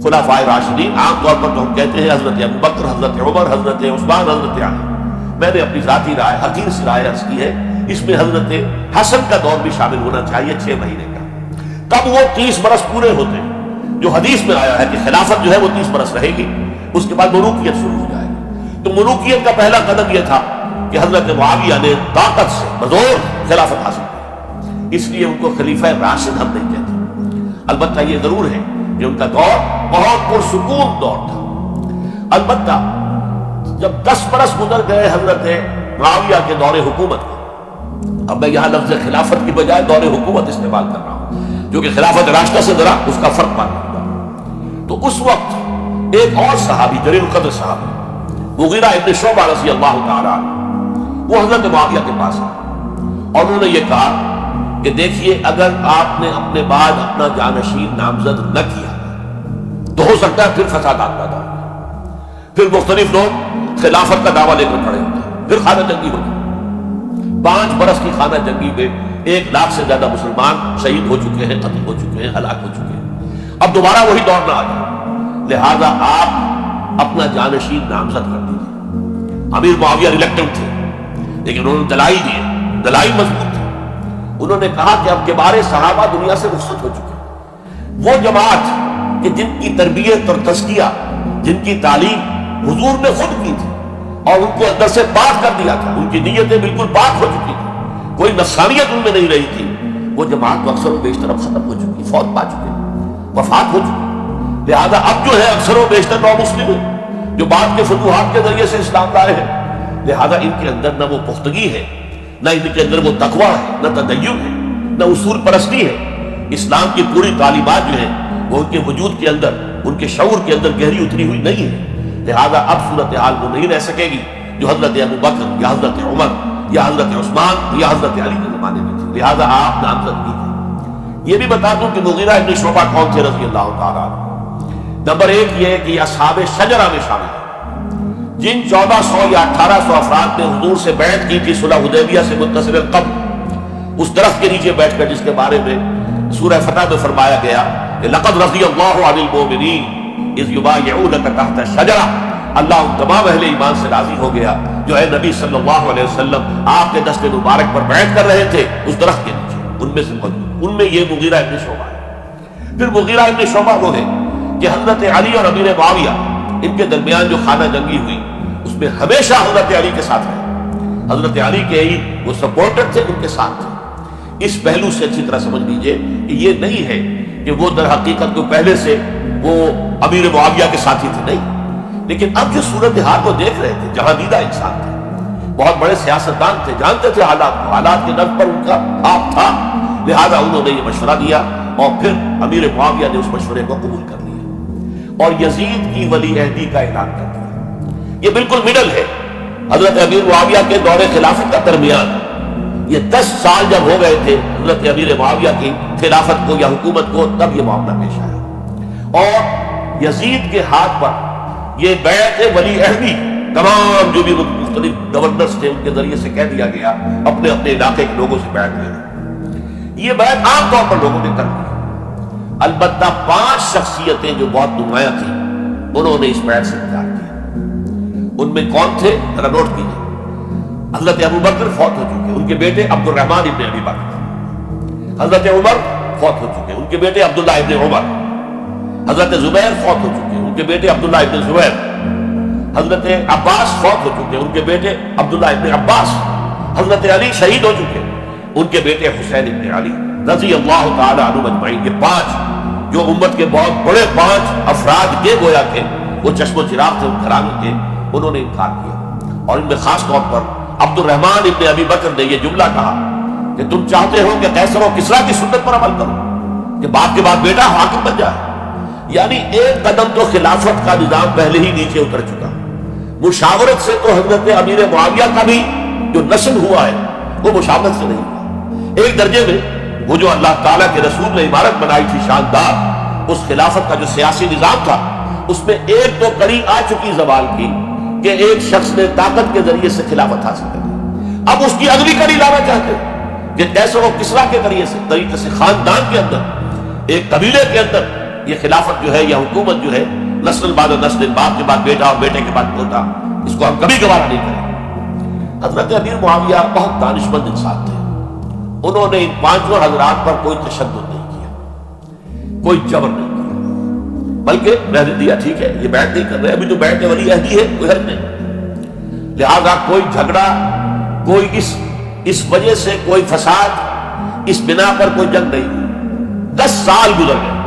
خلفائے راشدین عام طور پر تو ہم کہتے ہیں حضرت ابوبکر، حضرت عمر، حضرت عثمان، حضرت علی. میں نے اپنی ذاتی رائے، حقیر سی رائے عرض کی ہے، اس میں حضرت حسن کا دور بھی شامل ہونا چاہیے 6 مہینے کا. تب وہ 30 برس پورے ہوتے ہیں. جو حدیث میں آیا ہے کہ خلافت جو ہے وہ 30 برس رہے گی، اس کے بعد ملوکیت شروع ہو جائے گی. تو ملوکیت کا پہلا قدم یہ تھا کہ حضرت معاویہ نے طاقت سے بزور خلافت حاصل کی. اس لیے ان کو خلیفہ راشد ہم نہیں کہتے. البتہ یہ ضرور ہے کہ ان کا دور بہت پرسکون دور تھا. البتہ جب 10 برس گزر گئے حضرت معاویہ کے دور حکومت کو، اب میں یہاں لفظ خلافت کی بجائے دور حکومت استعمال کر رہا ہوں، جو کہ خلافت راشدہ سے ذرا اس کا فرق معلوم ہوگا. تو اس وقت ایک اور صحابی، جلیل القدر صحابی مغیرہ ابن شعبہ رضی اللہ تعالیٰ عنہ، وہ حضرت معاویہ کے پاس آئے اور انہوں نے یہ کہا کہ دیکھیے، اگر آپ نے اپنے بعد اپنا جانشین نامزد نہ کیا تو ہو سکتا ہے پھر فسادات پیدا ہو، پھر مختلف لوگ خلافت کا دعویٰ لے کر کھڑے ہوتے ہیں، پھر خانہ جنگی ہو جائے. 5 برس کی خانہ جنگی میں 1 لاکھ سے زیادہ مسلمان شہید ہو چکے ہیں، قتل ہو چکے ہیں، ہلاک ہو چکے ہیں. اب دوبارہ وہی دور نہ آ جائے، لہذا آپ اپنا جانشین نامزد کر دیجیے. امیر معاویہ ریلیکٹنٹ تھے، لیکن انہوں نے دلائل دیے، دلائل مضبوط تھے. انہوں نے کہا کہ اب کبار صحابہ دنیا سے رخصت ہو چکے ہیں. وہ جماعت کہ جن کی تربیت اور تزکیہ، جن کی تعلیم حضور نے خود کی تھی اور ان کو اندر سے پاک کر دیا تھا، ان کی نیتیں بالکل پاک ہو چکی تھی، کوئی نفسانیت ان میں نہیں رہی تھی، وہ جماعت تو اکثر و بیشتر اب ختم ہو چکی، فوت پا چکے، وفات ہو چکی. لہذا اب جو ہے اکثر و بیشتر نو مسلم ہیں جو بعد کے فتوحات کے ذریعے سے اسلام لائے ہیں. لہذا ان کے اندر نہ وہ پختگی ہے، نہ ان کے اندر وہ تقویٰ ہے، نہ تدین ہے، نہ اصول پرستی ہے. اسلام کی پوری تعلیمات جو ہیں وہ ان کے وجود کے اندر، ان کے شعور کے اندر گہری اتری ہوئی نہیں ہے. لہذا اب صورتحال وہ نہیں رہ سکے گی جو حضرت ابوبکر یا حضرت عمر یا حضرت عثمان یا حضرت علی کے زمانے میں تھی. لہذا آپ نامزد کیجیے. یہ بھی بتا دوں کہ مغیرہ ابن شعبہ کون تھے رضی اللہ تعالیٰ عنہ. نمبر 1 یہ ہے کہ یہ اصحاب شجرہ میں شامل ہیں، جن 1400 یا 1800 افراد نے حضور سے بیعت کی تھی صلح حدیبیہ سے متصل قبل، اس درخت کے نیچے بیٹھ کر جس کے بارے میں سورہ فتح میں فرمایا گیا کہ لقد رضی اللہ عن المؤمنین اذ یبایعونک تحت الشجرہ. اللہ ان تمام اہل ایمان سے راضی ہو گیا جو اے نبی صلی اللہ علیہ وسلم آپ کے دست مبارک پر بیعت کر رہے تھے اس درخت کے نیچے. ان میں سے ان میں یہ مغیرہ ابن شعبہ ہے. پھر مغیرہ ابن شعبہ وہ ہے کہ حضرت علی اور امیر معاویہ ان کے درمیان جو خانہ جنگی ہوئی اس میں ہمیشہ حضرت علی کے ساتھ رہے. حضرت علی کے ہی وہ سپورٹر تھے، ان کے ساتھ تھے. اس پہلو سے اچھی طرح سمجھ لیجئے کہ یہ نہیں ہے کہ وہ در حقیقت کو پہلے سے وہ امیر معاویہ کے ساتھی تھے، نہیں. لیکن اب جو صورتحال کو دیکھ رہے تھے، جہاں دیدہ انسان تھے، بہت بڑے سیاستدان تھے، جانتے تھے حالات کے نظر پر ان کا ہاتھ تھا. لہذا انہوں نے یہ مشورہ دیا اور پھر امیر معاویہ نے اس مشورے کو قبول کر لیا اور یزید کی ولی عہدی کا اعلان کر دیا. یہ بالکل مڈل ہے حضرت امیر معاویہ کے دور خلافت کا درمیان. یہ 10 سال جب ہو گئے تھے حضرت امیر معاویہ کی خلافت کو یا حکومت کو، تب یہ معاملہ پیش آیا اور یزید کے ہاتھ پر یہ بیعت ولی عہدی تمام جو بھی مختلف گورنرز تھے ان کے ذریعے سے کہہ دیا گیا اپنے اپنے علاقے کے لوگوں سے بیعت لینا. یہ بیعت عام طور پر لوگوں نے کر لی. البتہ 5 شخصیتیں جو بہت نمایاں تھیں انہوں نے اس بیعت سے انکار کیا. ان میں کون تھے ذرا نوٹ کیجیے. حضرت ابوبکر فوت ہو چکے، ان کے بیٹے عبد الرحمن ابن ابی بکر. حضرت عمر فوت ہو چکے، ان کے بیٹے عبداللہ ابن عمر. حضرت زبیر فوت ہو چکے، ان کے بیٹے عبداللہ ابن زبیر. حضرت عباس فوت ہو چکے، ان کے بیٹے عبداللہ ابن عباس. حضرت علی شہید ہو چکے، ان کے بیٹے حسین ابن علی رضی اللہ تعالی عنہ اجمعین. یہ 5 جو امت کے بہت بڑے 5 افراد کے گویا تھے، وہ چشم و چراغ تھے ان گھرانے کے، انہوں نے انکار کیا. اور ان میں خاص طور پر عبد الرحمن ابن ابی بکر نے یہ جملہ کہا کہ تم چاہتے ہو کہ قیصر و کسریٰ کی سنت پر عمل کرو کہ باپ کے بعد بیٹا حاکم بن جائے. یعنی ایک قدم تو خلافت کا نظام پہلے ہی نیچے اتر چکا. مشاورت سے تو حضرت امیر معاویہ کا بھی جو نسل ہوا ہے وہ مشاورت سے نہیں ہوا. ایک درجے میں وہ جو اللہ تعالیٰ کے رسول نے عمارت بنائی تھی شاندار، اس خلافت کا جو سیاسی نظام تھا اس میں ایک تو کڑی آ چکی زوال کی کہ ایک شخص نے طاقت کے ذریعے سے خلافت حاصل کر لی. اب اس کی اگلی کڑی لانا چاہتے ہیں کہ قیصر و کسریٰ کے ذریعے سے طریقے سے خاندان کے اندر، ایک قبیلے کے اندر یہ خلافت جو ہے یا حکومت جو ہے نسل بعد نسل، باپ کے بعد بیٹا اور بیٹے کے بعد پوتا، اس کو ہم کبھی گوارا نہیں کریں۔ حضرت امیر معاویہ بہت دانشمند انسان تھے، انہوں نے ان پانچوں حضرات پر کوئی تشدد نہیں کیا، کوئی جبر نہیں کیا، بلکہ رہنے دیا، ٹھیک ہے یہ بیعت نہیں کر رہے، ابھی تو بیعت ولی عہدی ہے، کوئی حرج نہیں، لہذا کوئی جھگڑا، کوئی اس وجہ سے کوئی فساد، اس بنا پر کوئی جنگ نہیں ہوئی۔ 10 سال گزر گئے،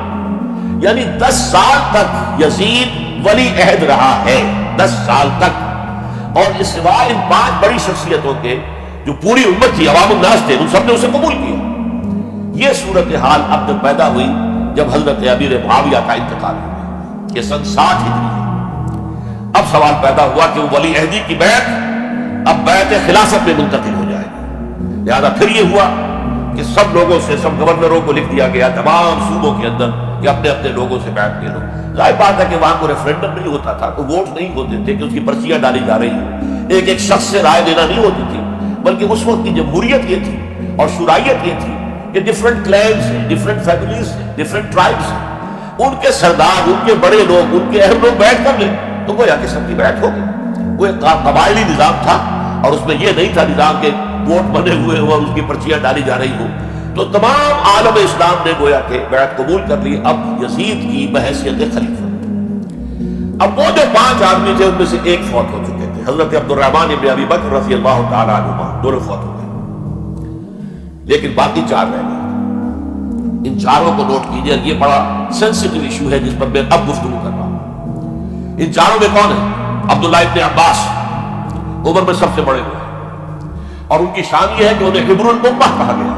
یعنی 10 سال تک یزید ولی عہد رہا ہے، 10 سال تک، اور اس سوائے ان 5 بڑی شخصیتوں کے جو پوری امت تھی، عوام الناس تھے، ان سب نے اسے قبول کیا۔ یہ صورتحال اب تک پیدا ہوئی جب حضرت امیر معاویہ کا انتقال ہوا، یہ سن 60 ہجری ہے۔ اب سوال پیدا ہوا کہ وہ ولی عہدی کی بیعت اب بیعت خلافت میں منتقل ہو جائے گی، لہذا پھر یہ ہوا کہ سب لوگوں سے، سب گورنروں کو لکھ دیا گیا تمام صوبوں کے اندر کہ اپنے اپنے لوگوں سے بیعت لے لو۔ ظاہر بات ہے کہ وہاں کو ریفرینڈم نہیں ہوتا تھا، تو ووٹ نہیں ہوتے تھے کہ اس کی پرچیاں ڈالی جا رہی ہیں، ایک ایک شخص سے رائے دینا نہیں ہوتی تھی، بلکہ اس وقت کی جمہوریت یہ تھی اور شرائعت یہ تھی کہ ڈفرنٹ کلینز ہیں، ڈفرنٹ فیملیز ہیں، ڈفرنٹ ٹرائبس ہیں، ان کے سردار، ان کے بڑے لوگ، ان کے اہم لوگ بیعت کر لیں تو گویا کہ سب کی بیعت ہو گئی۔ وہ ایک قبائلی نظام تھا اور اس میں یہ نہیں تھا نظام کے ووٹ بنے ہوئے ہوں اور اس کی پرچیاں ڈالی جا رہی ہوں، تو تمام عالم اسلام نے گویا کہ بیعت قبول کر لی اب یزید کی بحیثیت خلیفہ۔ اب وہ جو 5 آدمی تھے ان میں سے ایک فوت ہو چکے تھے، حضرت عبد الرحمن ابن ابی بکر رضی اللہ تعالیٰ عنہما، دونوں فوت ہو گئے، لیکن باقی 4 رہ گئے۔ ان چاروں کو نوٹ کیجئے، یہ بڑا سینسٹیو ایشو ہے جس پر میں اب گفتگو کر رہا ہوں۔ ان چاروں میں کون ہے؟ عبداللہ ابن عباس، عمر میں سب سے بڑے ہوئے ہیں، اور ان کی شان یہ ہے کہ انہیں حبر الامہ کہا گیا،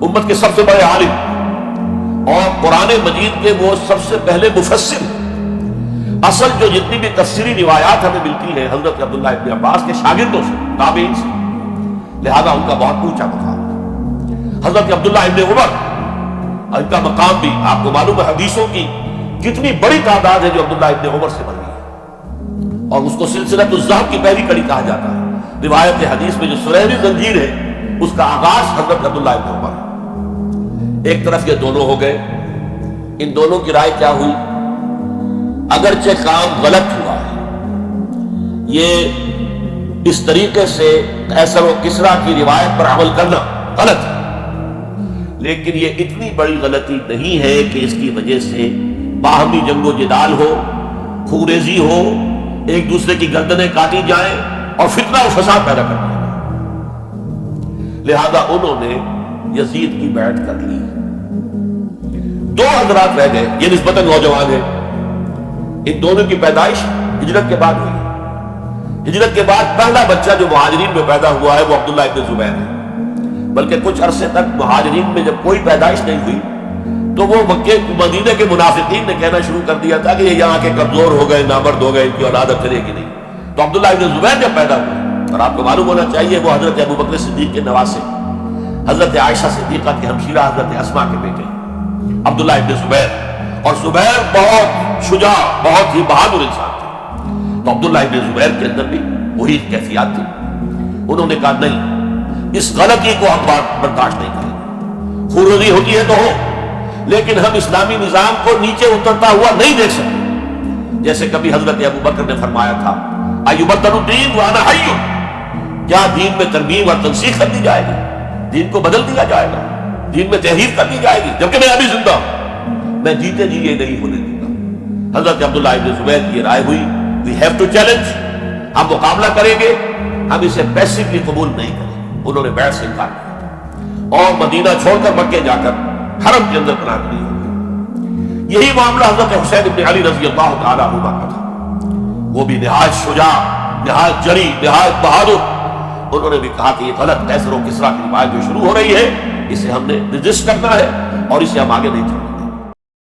امت کے سب سے بڑے عالم اور قرآن مجید کے وہ سب سے پہلے مفسر۔ اصل جو جتنی بھی تفسیری روایات ہمیں ملتی ہیں حضرت عبداللہ ابن عباس کے شاگردوں سے، تابعین سے، لہذا ان کا بہت اونچا مقام۔ حضرت عبداللہ ابن عمر، ان کا مقام بھی آپ کو معلوم ہے، حدیثوں کی کتنی بڑی تعداد ہے جو عبداللہ ابن عمر سے بن گئی ہے، اور اس کو سلسلۃ الذہب کی پہلی کڑی کہا جاتا ہے۔ روایت حدیث میں جو سنہری زنجیر ہے اس کا آغاز حضرت عبداللہ ابن عمر ہے۔ ایک طرف یہ دونوں ہو گئے، ان دونوں کی رائے کیا ہوئی؟ اگرچہ کام غلط ہوا ہے، یہ اس طریقے سے قیصر و کسریٰ کی روایت پر عمل کرنا غلط ہے، لیکن یہ اتنی بڑی غلطی نہیں ہے کہ اس کی وجہ سے باہمی جنگ و جدال ہو، خوریزی ہو، ایک دوسرے کی گردنیں کاٹی جائیں اور فتنہ و فساد پیدا کر دیا جائے۔ لہذا انہوں نے یزید کی بیعت کر لی۔ 2 حضرات رہ گئے، یہ نسبتاً نوجوان ہیں، ان دونوں کی پیدائش ہجرت کے بعد ہوئی۔ ہجرت کے بعد پہلا بچہ جو مہاجرین میں پیدا ہوا ہے وہ عبداللہ ابن زبیر ہے، بلکہ کچھ عرصے تک مہاجرین میں جب کوئی پیدائش نہیں ہوئی تو وہ مکے مدینے کے منافقین نے کہنا شروع کر دیا تھا کہ یہ یہاں کے کمزور ہو گئے، نامرد ہو گئے، ان کی اولاد چلے گی نہیں۔ تو عبداللہ ابن زبیر جب پیدا ہوئے، اور آپ کو معلوم ہونا چاہیے وہ حضرت ابوبکر صدیق کے نواسے، حضرت عائشہ صدیقہ کی ہمشیرہ حضرت اسماء کے بیٹے عبداللہ ابن زبیر، اور زبیر بہت شجاع، بہت ہی بہادر انسان تھے، تو عبداللہ ابن زبیر کے اندر بھی وہی کیفیات تھی۔ انہوں نے کہا نہیں، اس غلطی کو ہم برداشت نہیں کریں گے، خوریزی ہوتی ہے تو ہو، لیکن ہم اسلامی نظام کو نیچے اترتا ہوا نہیں دیکھ سکتے۔ جیسے کبھی حضرت ابوبکر نے فرمایا تھا ایبدل الدین وانا حی، کیا دین میں ترمیم اور تنسیخ کر دی جائے گی، دین کو بدل دیا جائے گا، دین میں تحریف کر دی جائے گی، جبکہ میں ابھی زندہ ہوں، میں جیتے جی یہ نہیں ہونے دوں گا۔ حضرت عبداللہ ابن زبیر کی رائے ہوئی we have to challenge، ہم مقابلہ کریں گے، ہم اسے پیسیولی قبول نہیں کریں گے۔ انہوں نے بیعت سے انکار کیا اور مدینہ چھوڑ کر مکے جا کر حرم کے اندر پناہ لی ہوئی۔ یہی معاملہ حضرت حسین ابن علی رضی اللہ تعالیٰ عنہ کا تھا، وہ بھی نہایت شجاع، نہایت جری، نہایت بہادر۔ انہوں نے بھی کہا کہ یہ غلط قیصر و کسریٰ کی روایت جو شروع ہو رہی ہے اسے ہم نے رجسٹ کرنا ہے اور اسے ہم آگے نہیں چلیں۔